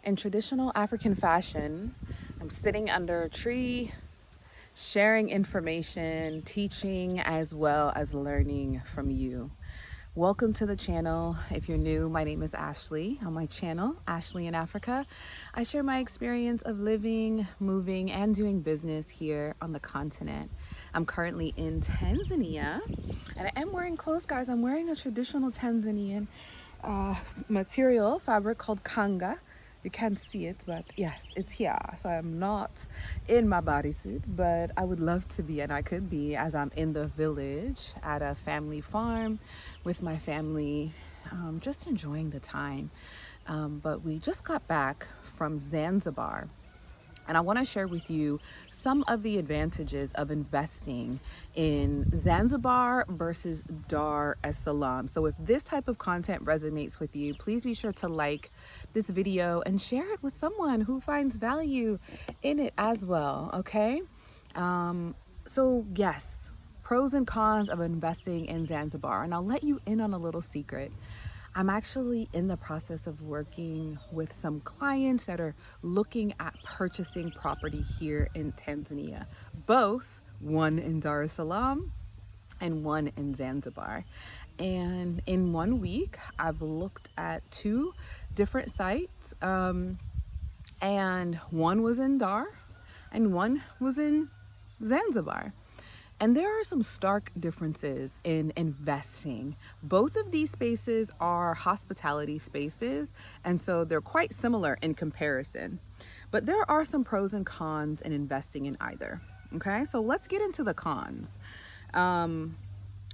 In traditional African fashion, I'm sitting under a tree, sharing information, teaching, as well as learning from you. Welcome to the channel. If you're new, my name is Ashley. On my channel, Ashley in Africa, I share my experience of living, moving, and doing business here on the continent. I'm currently in Tanzania, and I am wearing clothes, guys. I'm wearing a traditional Tanzanian material, fabric called kanga. You can't see it, but yes, it's here. So I'm not in my bodysuit, but I would love to be, and I could be, as I'm in the village at a family farm with my family, just enjoying the time. But we just got back from Zanzibar. And I want to share with you some of the advantages of investing in Zanzibar versus Dar es Salaam. So if this type of content resonates with you, please be sure to like this video and share it with someone who finds value in it as well, okay? So yes, pros and cons of investing in Zanzibar. And I'll let you in on a little secret. I'm actually in the process of working with some clients that are looking at purchasing property here in Tanzania, both one in Dar es Salaam and one in Zanzibar. And in 1 week, I've looked at 2 different sites, and one was in Dar and one was in Zanzibar. And there are some stark differences in investing. Both of these spaces are hospitality spaces, and so they're quite similar in comparison. But there are some pros and cons in investing in either. Okay, so let's get into the cons.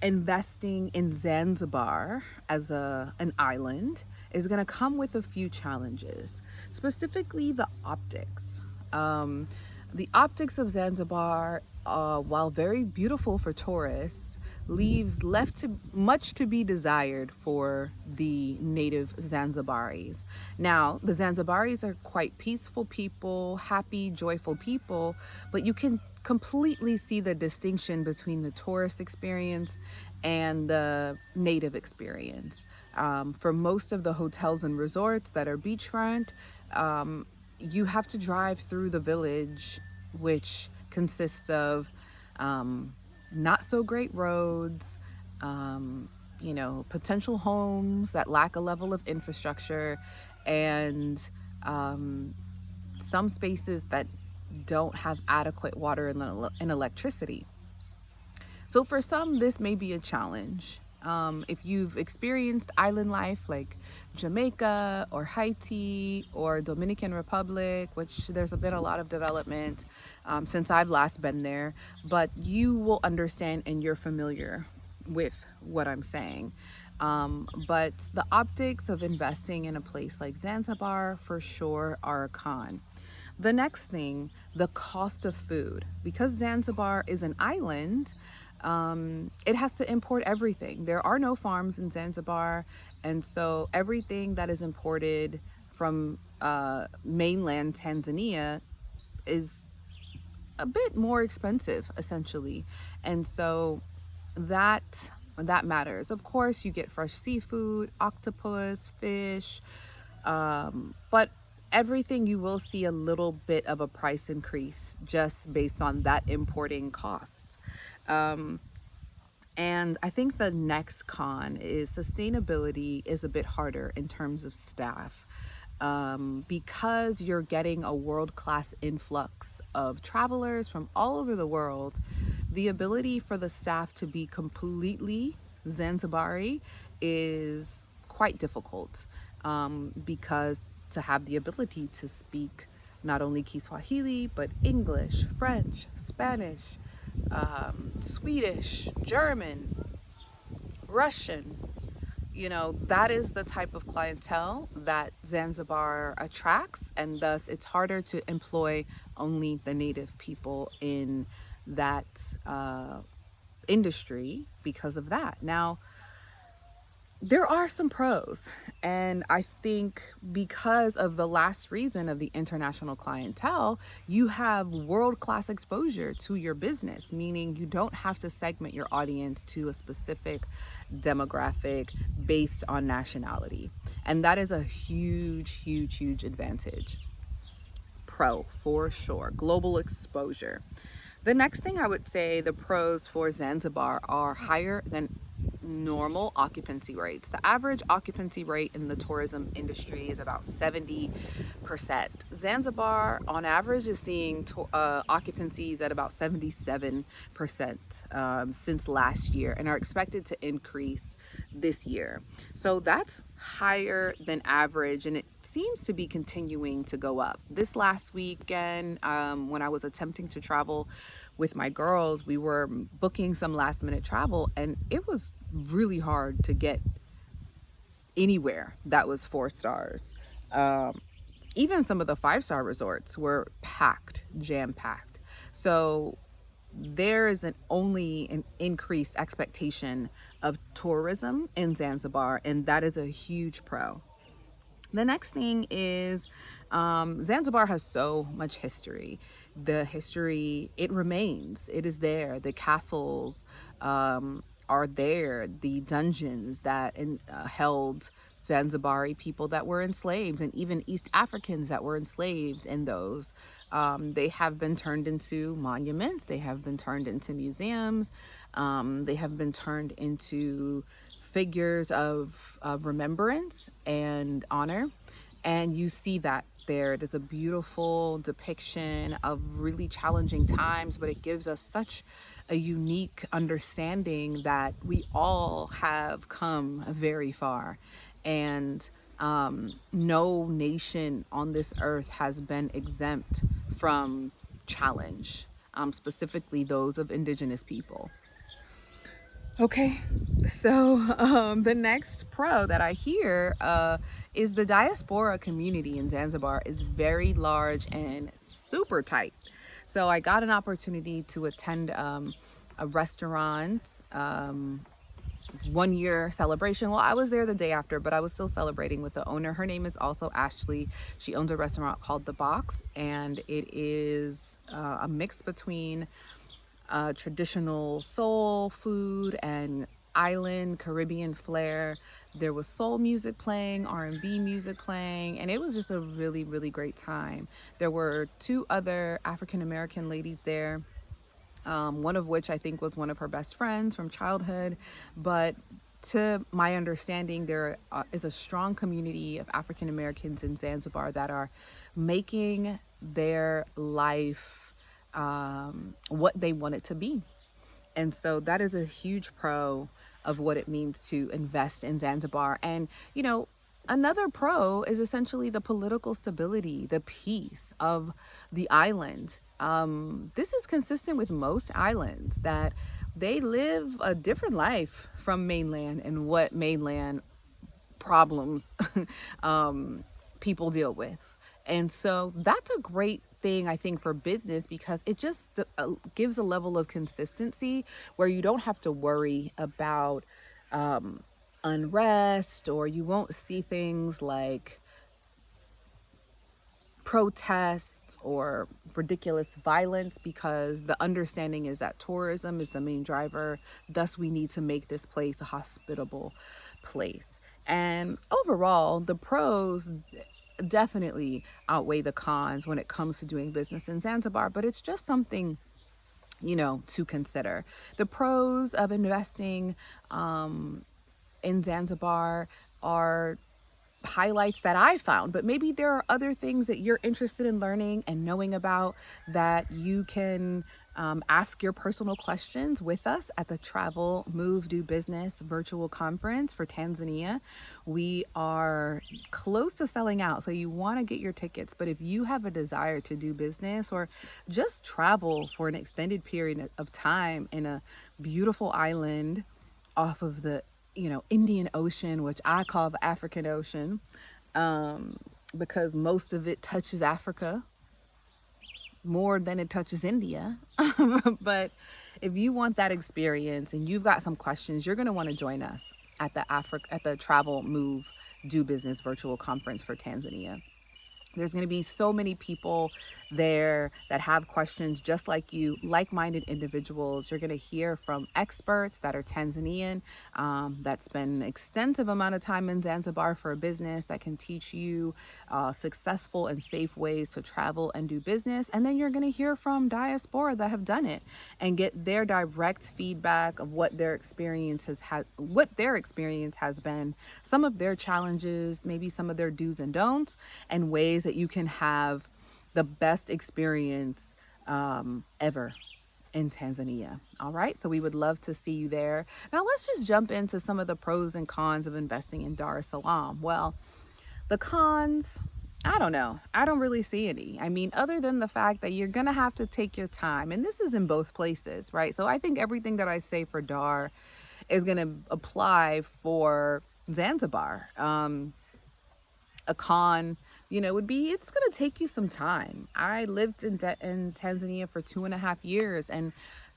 Investing in Zanzibar as an island is going to come with a few challenges, specifically the optics. The optics of Zanzibar, while very beautiful for tourists, leaves much to be desired for the native Zanzibaris. Now, the Zanzibaris are quite peaceful people, happy, joyful people, but you can completely see the distinction between the tourist experience and the native experience. For most of the hotels and resorts that are beachfront, you have to drive through the village, which consists of not so great roads, potential homes that lack a level of infrastructure, and some spaces that don't have adequate water and electricity. So for some, this may be a challenge. If you've experienced island life like Jamaica or Haiti or Dominican Republic, which there's been a lot of development since I've last been there, but you will understand and you're familiar with what I'm saying. But the optics of investing in a place like Zanzibar for sure are a con. The next thing, the cost of food. Because Zanzibar is an island, it has to import everything. There are no farms in Zanzibar, and so everything that is imported from mainland Tanzania is a bit more expensive, essentially. And so that matters. Of course, you get fresh seafood, octopus, fish, but everything, you will see a little bit of a price increase just based on that importing cost. And I think the next con is sustainability is a bit harder in terms of staff. Because you're getting a world-class influx of travelers from all over the world, the ability for the staff to be completely Zanzibari is quite difficult, because to have the ability to speak not only Kiswahili, but English, French, Spanish, Swedish, German, Russian, that is the type of clientele that Zanzibar attracts, and thus it's harder to employ only the native people in that industry because of that. Now, there are some pros. And I think because of the last reason of the international clientele, you have world class exposure to your business, meaning you don't have to segment your audience to a specific demographic based on nationality. And that is a huge, huge, huge advantage. Pro for sure. Global exposure. The next thing I would say, the pros for Zanzibar are higher than normal occupancy rates. The average occupancy rate in the tourism industry is about 70%. Zanzibar, on average, is seeing occupancies at about 77% since last year and are expected to increase this year. So that's higher than average, and it seems to be continuing to go up. This last weekend, when I was attempting to travel with my girls, we were booking some last minute travel, and it was really hard to get anywhere that was 4 stars. Even some of the 5 star resorts were packed, jam packed. So there is only an increased expectation of tourism in Zanzibar, and that is a huge pro. The next thing is Zanzibar has so much history. The history, it remains, it is there. The castles are there, the dungeons that held Zanzibari people that were enslaved, and even East Africans that were enslaved in those. They have been turned into monuments, they have been turned into museums, they have been turned into figures of remembrance and honor. And you see that there. It is a beautiful depiction of really challenging times, but it gives us such a unique understanding that we all have come very far. And no nation on this earth has been exempt from challenge, specifically those of indigenous people. Okay, so the next pro that I hear is the diaspora community in Zanzibar is very large and super tight. So I got an opportunity to attend a restaurant 1 year celebration. Well, I was there the day after, but I was still celebrating with the owner. Her name is also Ashley. She owns a restaurant called The Box, and it is a mix between traditional soul food and island Caribbean flair. There was soul music playing, R&B music playing, and it was just a really, really great time. There were 2 other African American ladies there, one of which I think was one of her best friends from childhood. But to my understanding, there is a strong community of African Americans in Zanzibar that are making their life what they want it to be. And so that is a huge pro of what it means to invest in Zanzibar. And, you know, another pro is essentially the political stability, the peace of the island. This is consistent with most islands, that they live a different life from mainland and what mainland problems people deal with. And so that's a great thing, I think, for business, because it just gives a level of consistency where you don't have to worry about unrest, or you won't see things like protests or ridiculous violence, because the understanding is that tourism is the main driver. Thus, we need to make this place a hospitable place. And overall, the pros definitely outweigh the cons when it comes to doing business in Zanzibar, but it's just something, you know, to consider. The pros of investing in Zanzibar are highlights that I found, but maybe there are other things that you're interested in learning and knowing about, that you can ask your personal questions with us at the Travel Move Do Business virtual conference for Tanzania. We are close to selling out, so you want to get your tickets. But if you have a desire to do business or just travel for an extended period of time in a beautiful island off of the Indian Ocean, which I call the African Ocean, because most of it touches Africa more than it touches India. But if you want that experience and you've got some questions, you're going to want to join us at the Travel Move Do Business virtual conference for Tanzania. There's going to be so many people there that have questions just like you, like-minded individuals. You're going to hear from experts that are Tanzanian, that spend an extensive amount of time in Zanzibar for a business, that can teach you successful and safe ways to travel and do business. And then you're going to hear from diaspora that have done it and get their direct feedback of what their experience has been, some of their challenges, maybe some of their do's and don'ts, and ways that you can have the best experience ever in Tanzania. All right, so we would love to see you there. Now let's just jump into some of the pros and cons of investing in Dar es Salaam. Well, the cons, I don't know. I don't really see any. I mean, other than the fact that you're going to have to take your time, and this is in both places, right? So I think everything that I say for Dar is going to apply for Zanzibar. A con, would be it's going to take you some time. I lived in Tanzania for 2.5 years, and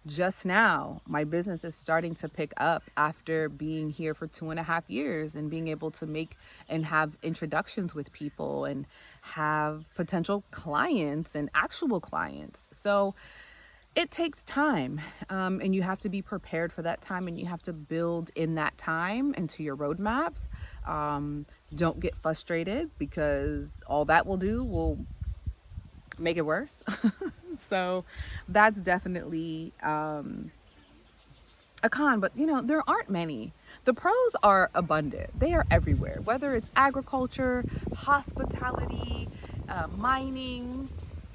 just now my business is starting to pick up after being here for 2.5 years and being able to make and have introductions with people and have potential clients and actual clients. So it takes time, and you have to be prepared for that time, and you have to build in that time into your roadmaps. Don't get frustrated, because all that will make it worse. So that's definitely a con, but there aren't many. The pros are abundant. They are everywhere, whether it's agriculture, hospitality, mining,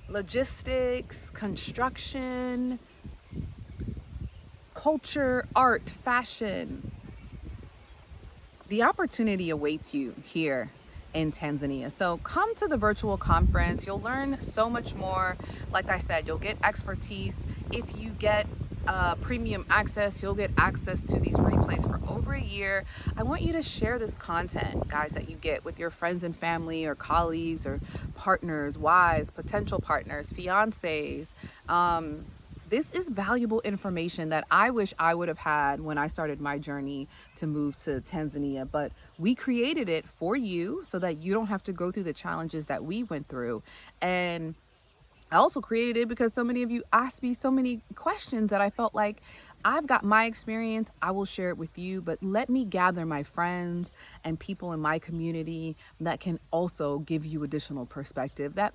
logistics, construction, culture, art, fashion. The opportunity awaits you here in Tanzania. So come to the virtual conference. You'll learn so much more. Like I said, you'll get expertise. If you get premium access, you'll get access to these replays for over a year. I want you to share this content, guys, that you get with your friends and family or colleagues or partners, wives, potential partners, fiancés. This is valuable information that I wish I would have had when I started my journey to move to Tanzania, but we created it for you so that you don't have to go through the challenges that we went through. And I also created it because so many of you asked me so many questions that I felt like I've got my experience, I will share it with you, but let me gather my friends and people in my community that can also give you additional perspective that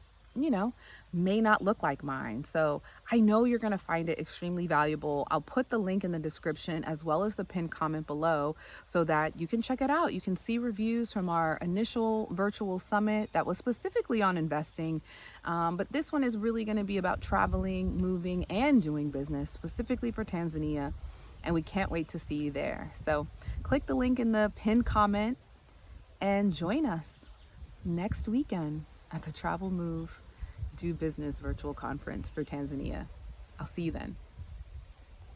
may not look like mine. So I know you're going to find it extremely valuable. I'll put the link in the description as well as the pinned comment below so that you can check it out. You can see reviews from our initial virtual summit that was specifically on investing. But this one is really going to be about traveling, moving, and doing business specifically for Tanzania. And we can't wait to see you there. So click the link in the pinned comment and join us next weekend at the Travel Move Do Business virtual conference for Tanzania. I'll see you then.